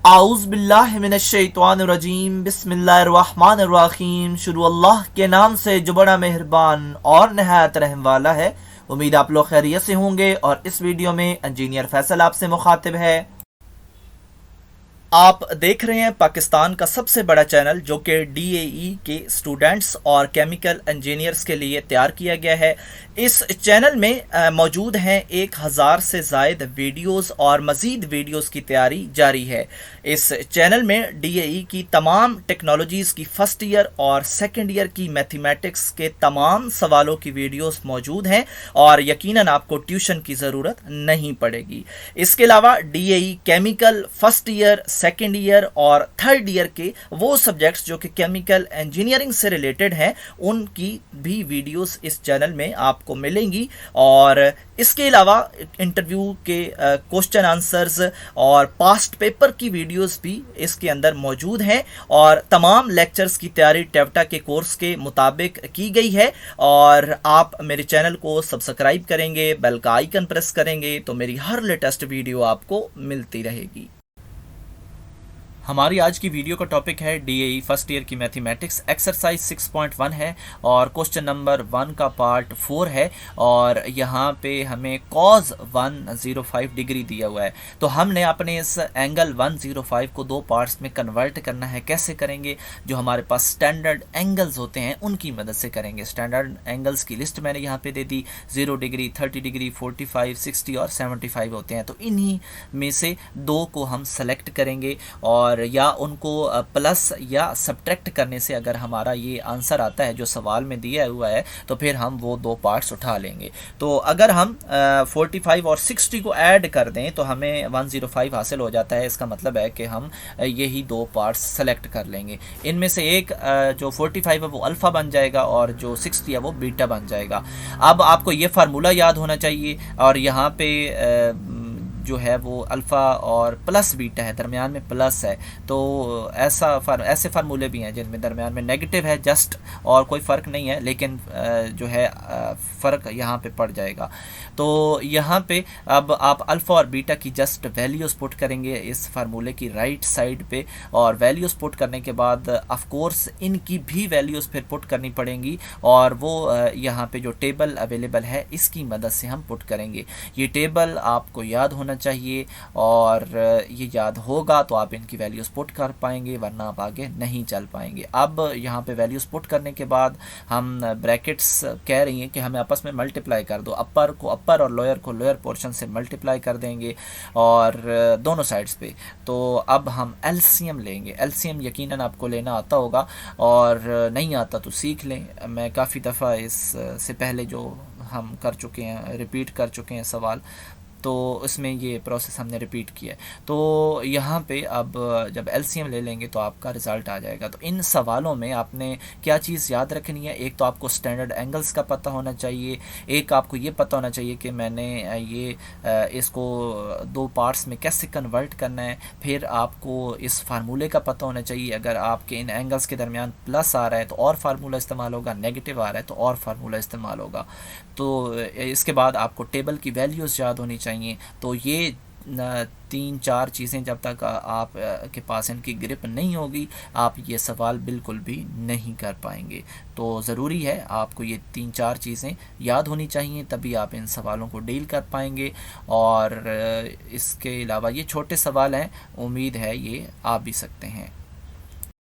आउज़ बिल्लाहि मिनश्शैतानिर्रजीम बिस्मिल्लाहिर्रहमानिर्रहीम। शुरू अल्लाह के नाम से जो बड़ा मेहरबान और नहायत रहम वाला है। उम्मीद आप लोग खैरियत से होंगे और इस वीडियो में इंजीनियर फैसल आपसे मुखातिब है। आप देख रहे हैं पाकिस्तान का सबसे बड़ा चैनल जो कि डीएई के स्टूडेंट्स और केमिकल इंजीनियर्स के लिए तैयार किया गया है। इस चैनल में मौजूद हैं 1000 से ज़ायद वीडियोस और मज़ीद वीडियोस की तैयारी जारी है। इस चैनल में डीएई की तमाम टेक्नोलॉजीज़ की फ़र्स्ट ईयर और सेकेंड ईयर की मैथमेटिक्स के तमाम सवालों की वीडियोस मौजूद हैं और यकीनन आपको ट्यूशन की ज़रूरत नहीं पड़ेगी। इसके अलावा DAE chemical first year, second year और थर्ड ईयर के वो सब्जेक्ट्स जो कि केमिकल इंजीनियरिंग से रिलेटेड हैं उनकी भी वीडियोस इस चैनल में आपको मिलेंगी। और इसके अलावा इंटरव्यू के क्वेश्चन आंसर्स और पास्ट पेपर की वीडियोस भी इसके अंदर मौजूद हैं और तमाम लेक्चर्स की तैयारी टेवटा के कोर्स के मुताबिक की गई है। और आप मेरे चैनल को सब्सक्राइब करेंगे, बेल का आइकन प्रेस करेंगे तो मेरी हर लेटेस्ट वीडियो आपको मिलती रहेगी। हमारी आज की वीडियो का टॉपिक है डीएई फर्स्ट ईयर की मैथमेटिक्स, एक्सरसाइज 6.1 है और क्वेश्चन नंबर 1 का पार्ट 4 है। और यहाँ पे हमें कॉज 105 डिग्री दिया हुआ है, तो हमने अपने इस एंगल 105 को दो पार्ट्स में कन्वर्ट करना है। कैसे करेंगे? जो हमारे पास स्टैंडर्ड एंगल्स होते हैं उनकी मदद से करेंगे। स्टैंडर्ड एंगल्स की लिस्ट मैंने यहाँ पे दे दी। 0 डिग्री, 30 डिग्री, 45, 60 और 75 होते हैं। तो इन्हीं में से दो को हम सेलेक्ट करेंगे और या उनको प्लस या सब्ट्रैक्ट करने से अगर हमारा ये आंसर आता है जो सवाल में दिया हुआ है तो फिर हम वो दो पार्ट्स उठा लेंगे। तो अगर हम 45 और 60 को ऐड कर दें तो हमें 105 हासिल हो जाता है। इसका मतलब है कि हम यही दो पार्ट्स सेलेक्ट कर लेंगे। इनमें से एक जो 45 है वो अल्फ़ा बन जाएगा और जो 60 है वो बीटा बन जाएगा। अब आपको ये फार्मूला याद होना चाहिए और यहाँ पे जो है वो अल्फ़ा और प्लस बीटा है, दरमियान में प्लस है। तो ऐसे फार्मूले भी हैं जिनमें दरमियान में नेगेटिव है जस्ट और कोई फ़र्क नहीं है, लेकिन जो है फ़र्क यहाँ पे पड़ जाएगा। तो यहाँ पे अब आप अल्फ़ा और बीटा की जस्ट वैल्यूज़ पुट करेंगे इस फार्मूले की राइट साइड पे और वैल्यूज़ पुट करने के बाद ऑफ कोर्स इनकी भी वैल्यूज़ फिर पुट करनी पड़ेंगी और वो यहाँ पे जो टेबल अवेलेबल है इसकी मदद से हम पुट करेंगे। ये टेबल आपको याद होना चाहिए और ये याद होगा तो आप इनकी वैल्यूज़ पुट कर पाएंगे, वरना आप आगे नहीं चल पाएंगे। अब यहाँ पे वैल्यूज़ पुट करने के बाद हम ब्रैकेट्स कह रही हैं कि हमें आपस में मल्टीप्लाई कर दो। अपर को अपर और लोअर को लोअर पोर्शन से मल्टीप्लाई कर देंगे और दोनों साइड्स पे। तो अब हम एलसीएम लेंगे। एलसीएम यकीनन आपको लेना आता होगा और नहीं आता तो सीख लें। मैं काफ़ी दफ़ा इस से पहले जो हम कर चुके हैं, रिपीट कर चुके हैं सवाल, तो इसमें ये प्रोसेस हमने रिपीट किया है। तो यहाँ पे अब जब एलसीएम ले लेंगे तो आपका रिज़ल्ट आ जाएगा। तो इन सवालों में आपने क्या चीज़ याद रखनी है? एक तो आपको स्टैंडर्ड एंगल्स का पता होना चाहिए, एक आपको ये पता होना चाहिए कि मैंने ये इसको दो पार्ट्स में कैसे कन्वर्ट करना है। फिर आपको इस फार्मूले का पता होना चाहिए। अगर आपके इन एंगल्स के दरमियान प्लस आ रहा है तो और फार्मूला इस्तेमाल होगा, नेगेटिव आ रहा है तो और फार्मूला इस्तेमाल होगा। तो इसके बाद आपको टेबल की वैल्यूज़ याद होनी चाहिए। तो ये 3-4 चीज़ें जब तक आप के पास इनकी ग्रिप नहीं होगी आप ये सवाल बिल्कुल भी नहीं कर पाएंगे। तो ज़रूरी है आपको ये 3-4 चीज़ें याद होनी चाहिए, तभी आप इन सवालों को डील कर पाएंगे। और इसके अलावा ये छोटे सवाल हैं, उम्मीद है ये आ भी सकते हैं।